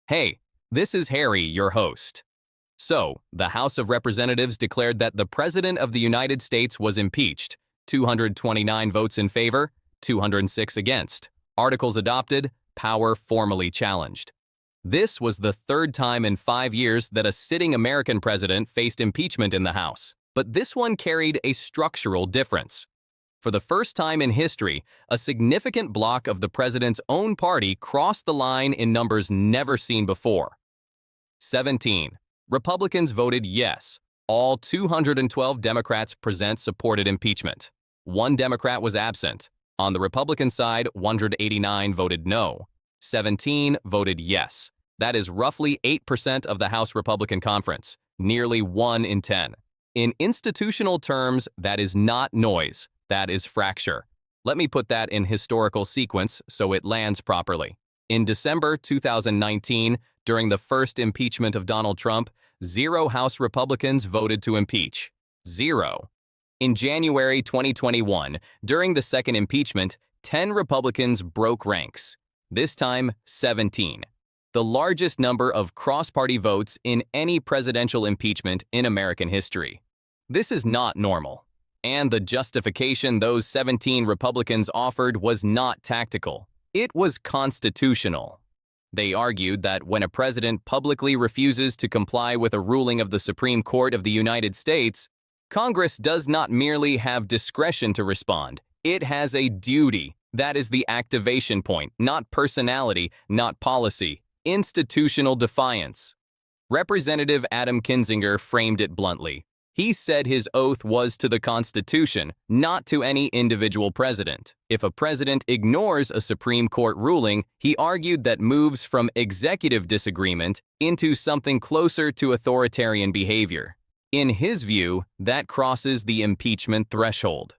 Hey, this is Harry, your host. So, the House of Representatives declared that the President of the United States was impeached. 229 votes in favor, 206 against. Articles adopted, power formally challenged. This was the third time in 5 years that a sitting American president faced impeachment in the House. But this one carried a structural difference. For the first time in history, a significant block of the president's own party crossed the line in numbers never seen before. 17. Republicans voted yes. All 212 Democrats present supported impeachment. 1 Democrat was absent. On the Republican side, 189 voted no. 17 voted yes. That is roughly 8% of the House Republican Conference, nearly 1 in 10. In institutional terms, that is not noise. That is fracture. Let me put that in historical sequence so it lands properly. In December 2019, during the first impeachment of Donald Trump, 0 House Republicans voted to impeach. 0. In January 2021, during the second impeachment, 10 Republicans broke ranks. This time, 17. The largest number of cross-party votes in any presidential impeachment in American history. This is not normal. And the justification those 17 Republicans offered was not tactical. It was constitutional. They argued that when a president publicly refuses to comply with a ruling of the Supreme Court of the United States, Congress does not merely have discretion to respond. It has a duty. That is the activation point, not personality, not policy. Institutional defiance. Representative Adam Kinzinger framed it bluntly. He said his oath was to the Constitution, not to any individual president. If a president ignores a Supreme Court ruling, he argued that moves from executive disagreement into something closer to authoritarian behavior. In his view, that crosses the impeachment threshold.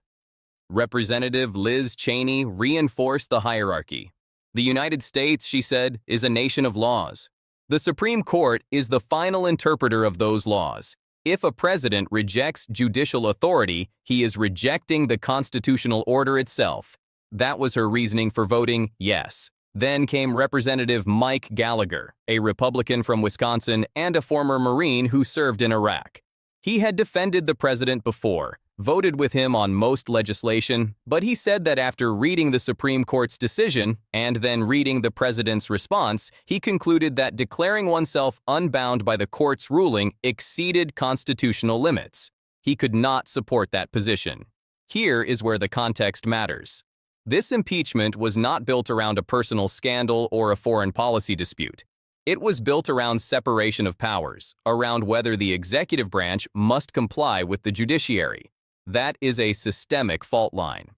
Representative Liz Cheney reinforced the hierarchy. The United States, she said, is a nation of laws. The Supreme Court is the final interpreter of those laws. If a president rejects judicial authority, he is rejecting the constitutional order itself. That was her reasoning for voting yes. Then came Representative Mike Gallagher, a Republican from Wisconsin and a former Marine who served in Iraq. He had defended the president before, voted with him on most legislation, but he said that after reading the Supreme Court's decision and then reading the president's response, he concluded that declaring oneself unbound by the court's ruling exceeded constitutional limits. He could not support that position. Here is where the context matters. This impeachment was not built around a personal scandal or a foreign policy dispute. It was built around separation of powers, around whether the executive branch must comply with the judiciary. That is a systemic fault line.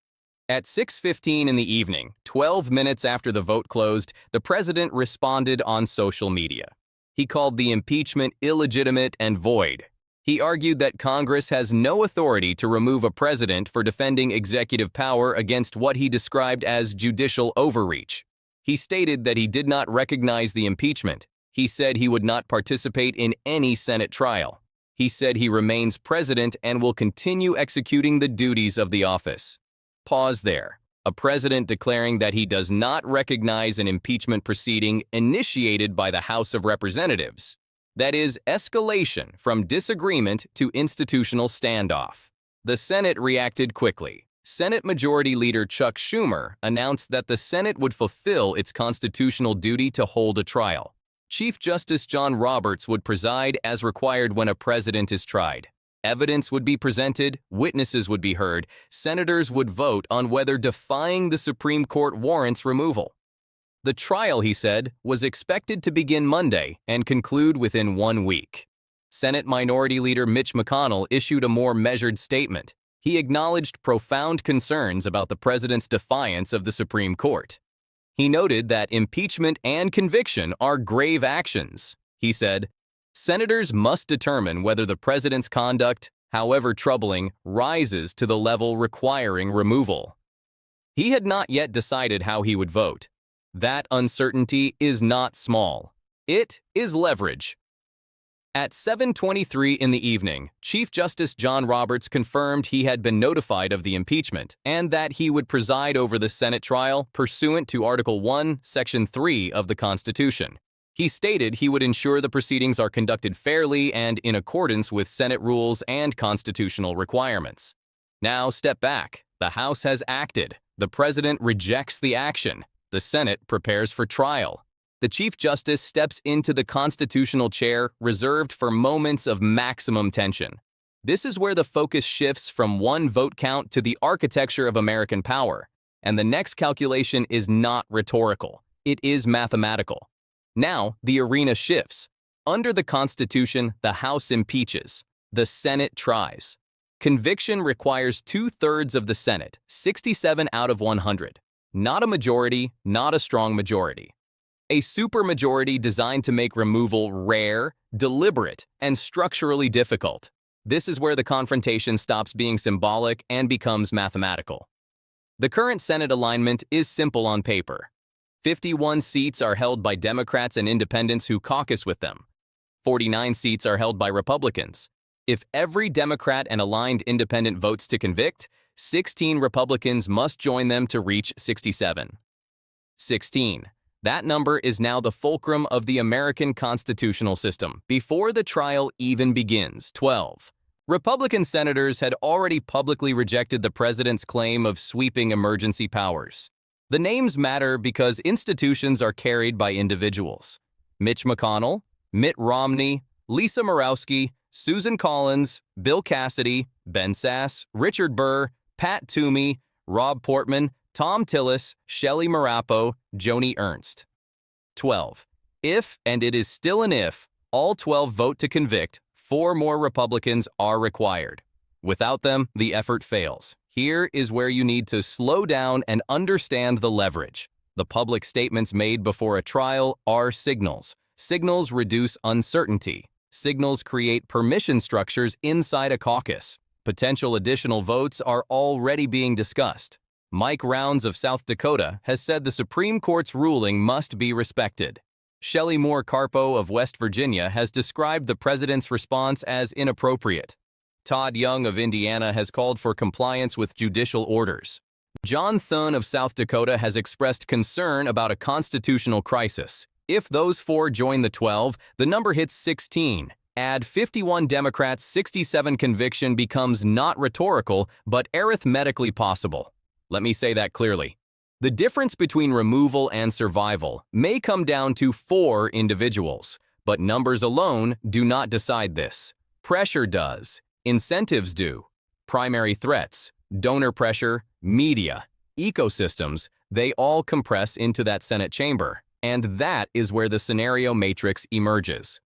At 6:15 in the evening, 12 minutes after the vote closed, the president responded on social media. He called the impeachment illegitimate and void. He argued that Congress has no authority to remove a president for defending executive power against what he described as judicial overreach. He stated that he did not recognize the impeachment. He said he would not participate in any Senate trial. He said he remains president and will continue executing the duties of the office. Pause there. A president declaring that he does not recognize an impeachment proceeding initiated by the House of Representatives. That is escalation from disagreement to institutional standoff. The Senate reacted quickly. Senate Majority Leader Chuck Schumer announced that the Senate would fulfill its constitutional duty to hold a trial. Chief Justice John Roberts would preside as required when a president is tried. Evidence would be presented, witnesses would be heard, senators would vote on whether defying the Supreme Court warrants removal. The trial, he said, was expected to begin Monday and conclude within 1 week. Senate Minority Leader Mitch McConnell issued a more measured statement. He acknowledged profound concerns about the president's defiance of the Supreme Court. He noted that impeachment and conviction are grave actions. He said, "Senators must determine whether the president's conduct, however troubling, rises to the level requiring removal." He had not yet decided how he would vote. That uncertainty is not small. It is leverage. At 7:23 in the evening, Chief Justice John Roberts confirmed he had been notified of the impeachment and that he would preside over the Senate trial pursuant to Article 1, Section 3 of the Constitution. He stated he would ensure the proceedings are conducted fairly and in accordance with Senate rules and constitutional requirements. Now, step back. The House has acted. The President rejects the action. The Senate prepares for trial. The Chief Justice steps into the constitutional chair reserved for moments of maximum tension. This is where the focus shifts from one vote count to the architecture of American power. And the next calculation is not rhetorical. It is mathematical. Now, the arena shifts. Under the Constitution, the House impeaches. The Senate tries. Conviction requires 2/3 of the Senate, 67 out of 100. Not a majority, not a strong majority. A supermajority designed to make removal rare, deliberate, and structurally difficult. This is where the confrontation stops being symbolic and becomes mathematical. The current Senate alignment is simple on paper. 51 seats are held by Democrats and independents who caucus with them. 49 seats are held by Republicans. If every Democrat and aligned independent votes to convict, 16 Republicans must join them to reach 67. 16. That number is now the fulcrum of the American constitutional system before the trial even begins. 12. Republican senators had already publicly rejected the president's claim of sweeping emergency powers. The names matter because institutions are carried by individuals. Mitch McConnell, Mitt Romney, Lisa Murkowski, Susan Collins, Bill Cassidy, Ben Sasse, Richard Burr, Pat Toomey, Rob Portman, Tom Tillis, Shelley Marapo, Joni Ernst. 12. If, and it is still an if, all 12 vote to convict, 4 more Republicans are required. Without them, the effort fails. Here is where you need to slow down and understand the leverage. The public statements made before a trial are signals. Signals reduce uncertainty. Signals create permission structures inside a caucus. Potential additional votes are already being discussed. Mike Rounds of South Dakota has said the Supreme Court's ruling must be respected. Shelley Moore Carpo of West Virginia has described the president's response as inappropriate. Todd Young of Indiana has called for compliance with judicial orders. John Thune of South Dakota has expressed concern about a constitutional crisis. If those 4 join the 12, the number hits 16. Add 51 Democrats, 67 conviction becomes not rhetorical, but arithmetically possible. Let me say that clearly. The difference between removal and survival may come down to 4 individuals, but numbers alone do not decide this. Pressure does. Incentives do. Primary threats, donor pressure, media, ecosystems, they all compress into that Senate chamber. And that is where the scenario matrix emerges.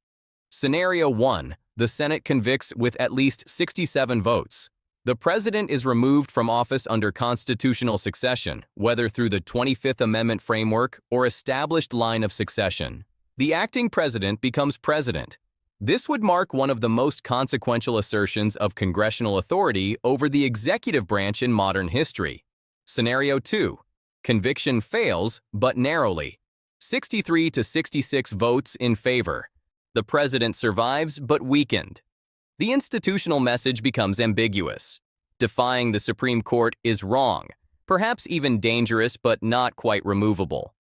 Scenario 1, the Senate convicts with at least 67 votes. The president is removed from office under constitutional succession, whether through the 25th Amendment framework or established line of succession. The acting president becomes president. This would mark one of the most consequential assertions of congressional authority over the executive branch in modern history. Scenario 2. Conviction fails, but narrowly. 63 to 66 votes in favor. The president survives, but weakened. The institutional message becomes ambiguous. Defying the Supreme Court is wrong, perhaps even dangerous but not quite removable.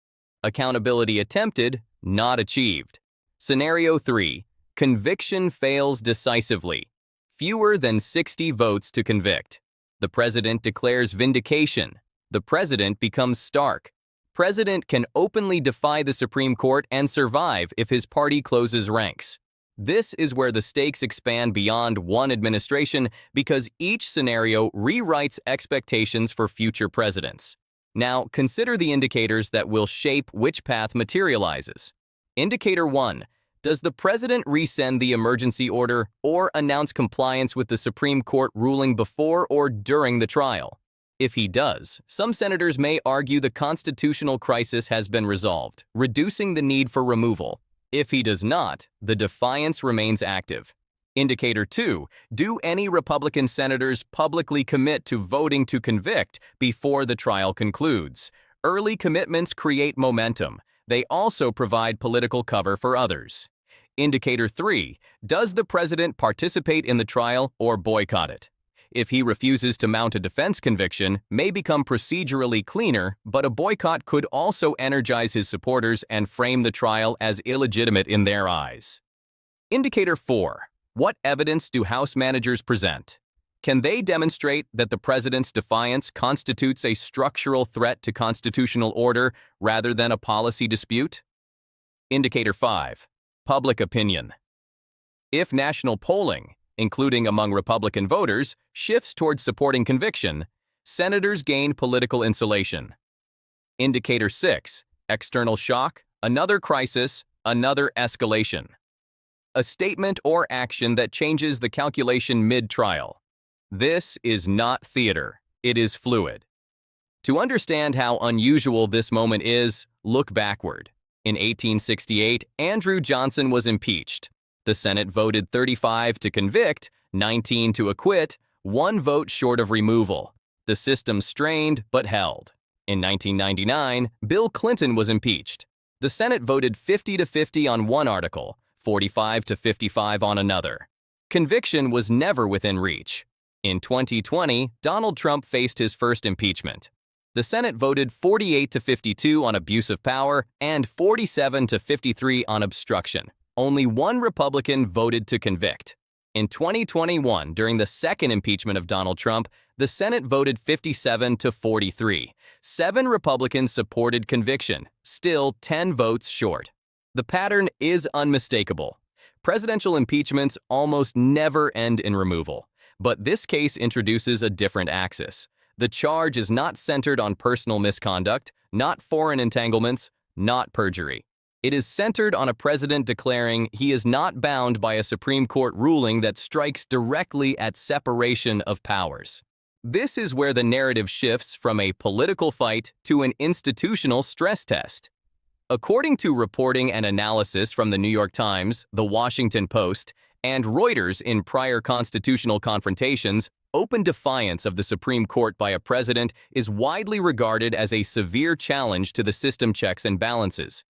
Accountability attempted, not achieved. Scenario 3. Conviction fails decisively. Fewer than 60 votes to convict. The president declares vindication. The president becomes Stark. President can openly defy the Supreme Court and survive if his party closes ranks. This is where the stakes expand beyond one administration because each scenario rewrites expectations for future presidents. Now, consider the indicators that will shape which path materializes. Indicator 1. Does the president rescind the emergency order or announce compliance with the Supreme Court ruling before or during the trial? If he does, some senators may argue the constitutional crisis has been resolved, reducing the need for removal. If he does not, the defiance remains active. Indicator 2. Do any Republican senators publicly commit to voting to convict before the trial concludes? Early commitments create momentum. They also provide political cover for others. Indicator 3. Does the president participate in the trial or boycott it? If he refuses to mount a defense conviction, may become procedurally cleaner, but a boycott could also energize his supporters and frame the trial as illegitimate in their eyes. Indicator 4. What evidence do House managers present? Can they demonstrate that the president's defiance constitutes a structural threat to constitutional order rather than a policy dispute? Indicator 5. Public opinion. If national polling, including among Republican voters, shifts towards supporting conviction, senators gain political insulation. Indicator 6. External shock, another crisis, another escalation. A statement or action that changes the calculation mid-trial. This is not theater, it is fluid. To understand how unusual this moment is, look backward. In 1868, Andrew Johnson was impeached. The Senate voted 35 to convict, 19 to acquit, 1 vote short of removal. The system strained but held. In 1999, Bill Clinton was impeached. The Senate voted 50 to 50 on one article, 45 to 55 on another. Conviction was never within reach. In 2020, Donald Trump faced his first impeachment. The Senate voted 48 to 52 on abuse of power and 47 to 53 on obstruction. Only 1 Republican voted to convict. In 2021, during the second impeachment of Donald Trump, the Senate voted 57 to 43. 7 Republicans supported conviction, still 10 votes short. The pattern is unmistakable. Presidential impeachments almost never end in removal. But this case introduces a different axis. The charge is not centered on personal misconduct, not foreign entanglements, not perjury. It is centered on a president declaring he is not bound by a Supreme Court ruling that strikes directly at separation of powers. This is where the narrative shifts from a political fight to an institutional stress test. According to reporting and analysis from the New York Times, the Washington Post, and Reuters in prior constitutional confrontations, open defiance of the Supreme Court by a president is widely regarded as a severe challenge to the system checks and balances.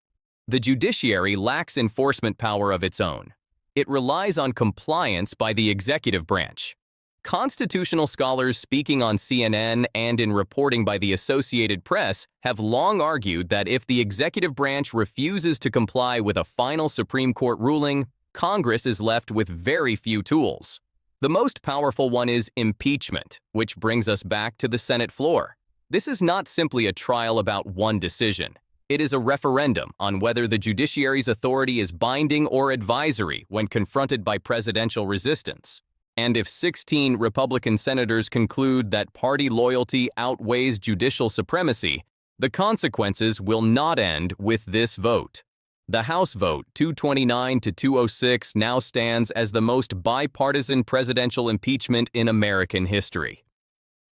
The judiciary lacks enforcement power of its own. It relies on compliance by the executive branch. Constitutional scholars speaking on CNN and in reporting by the Associated Press have long argued that if the executive branch refuses to comply with a final Supreme Court ruling, Congress is left with very few tools. The most powerful one is impeachment, which brings us back to the Senate floor. This is not simply a trial about one decision. It is a referendum on whether the judiciary's authority is binding or advisory when confronted by presidential resistance. And if 16 Republican senators conclude that party loyalty outweighs judicial supremacy, the consequences will not end with this vote. The House vote, 229 to 206, now stands as the most bipartisan presidential impeachment in American history.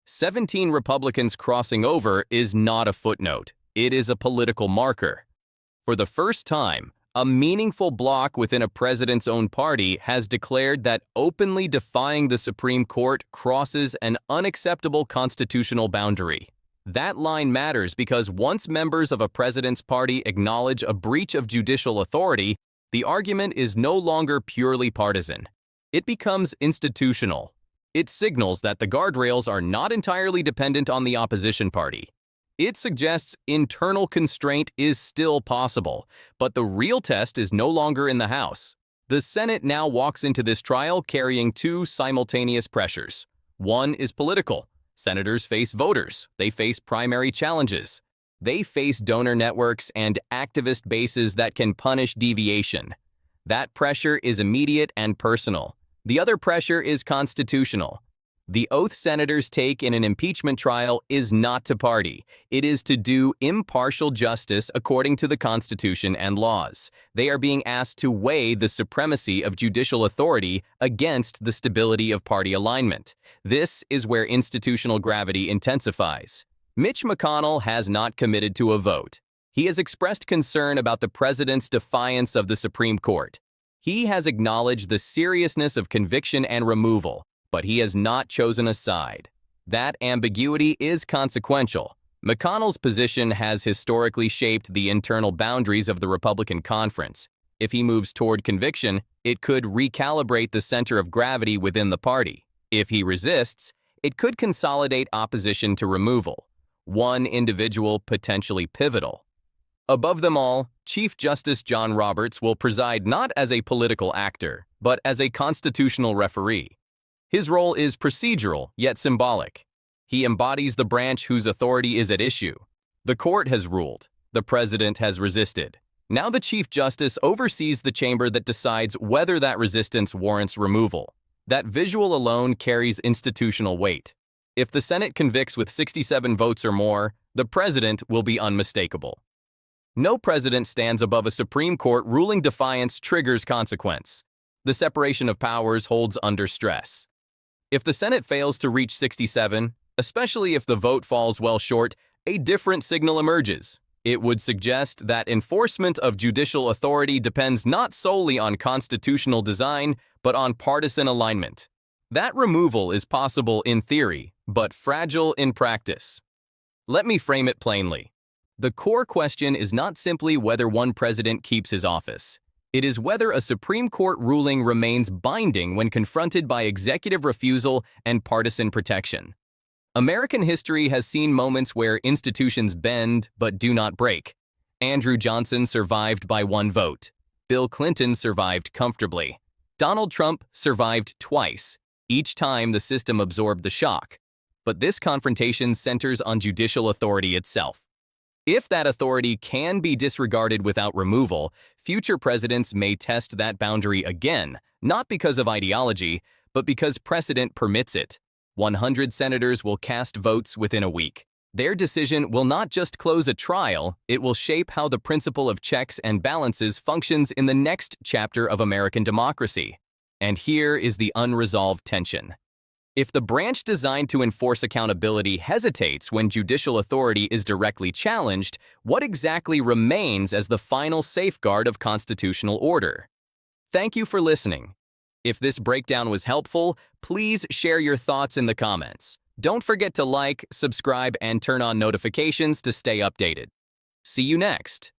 17 Republicans crossing over is not a footnote. It is a political marker. For the first time, a meaningful bloc within a president's own party has declared that openly defying the Supreme Court crosses an unacceptable constitutional boundary. That line matters because once members of a president's party acknowledge a breach of judicial authority, the argument is no longer purely partisan. It becomes institutional. It signals that the guardrails are not entirely dependent on the opposition party. It suggests internal constraint is still possible, but the real test is no longer in the House. The Senate now walks into this trial carrying 2 simultaneous pressures. One is political. Senators face voters. They face primary challenges. They face donor networks and activist bases that can punish deviation. That pressure is immediate and personal. The other pressure is constitutional. The oath senators take in an impeachment trial is not to party. It is to do impartial justice according to the Constitution and laws. They are being asked to weigh the supremacy of judicial authority against the stability of party alignment. This is where institutional gravity intensifies. Mitch McConnell has not committed to a vote. He has expressed concern about the president's defiance of the Supreme Court. He has acknowledged the seriousness of conviction and removal, but he has not chosen a side. That ambiguity is consequential. McConnell's position has historically shaped the internal boundaries of the Republican conference. If he moves toward conviction, it could recalibrate the center of gravity within the party. If he resists, It could consolidate opposition to removal, one individual potentially pivotal. Above them all, Chief Justice John Roberts will preside not as a political actor, but as a constitutional referee. His role is procedural, yet symbolic. He embodies the branch whose authority is at issue. The court has ruled. The president has resisted. Now the Chief Justice oversees the chamber that decides whether that resistance warrants removal. That visual alone carries institutional weight. If the Senate convicts with 67 votes or more, the president will be unmistakable. No president stands above a Supreme Court ruling. Defiance triggers consequence. The separation of powers holds under stress. If the Senate fails to reach 67, especially if the vote falls well short, a different signal emerges. It would suggest that enforcement of judicial authority depends not solely on constitutional design, but on partisan alignment. That removal is possible in theory, but fragile in practice. Let me frame it plainly. The core question is not simply whether one president keeps his office. It is whether a Supreme Court ruling remains binding when confronted by executive refusal and partisan protection. American history has seen moments where institutions bend but do not break. Andrew Johnson survived by one vote. Bill Clinton survived comfortably. Donald Trump survived twice. Each time the system absorbed the shock. But this confrontation centers on judicial authority itself. If that authority can be disregarded without removal, future presidents may test that boundary again, not because of ideology, but because precedent permits it. 100 senators will cast votes within a week. Their decision will not just close a trial, it will shape how the principle of checks and balances functions in the next chapter of American democracy. And here is the unresolved tension. If the branch designed to enforce accountability hesitates when judicial authority is directly challenged, what exactly remains as the final safeguard of constitutional order? Thank you for listening. If this breakdown was helpful, please share your thoughts in the comments. Don't forget to like, subscribe, and turn on notifications to stay updated. See you next.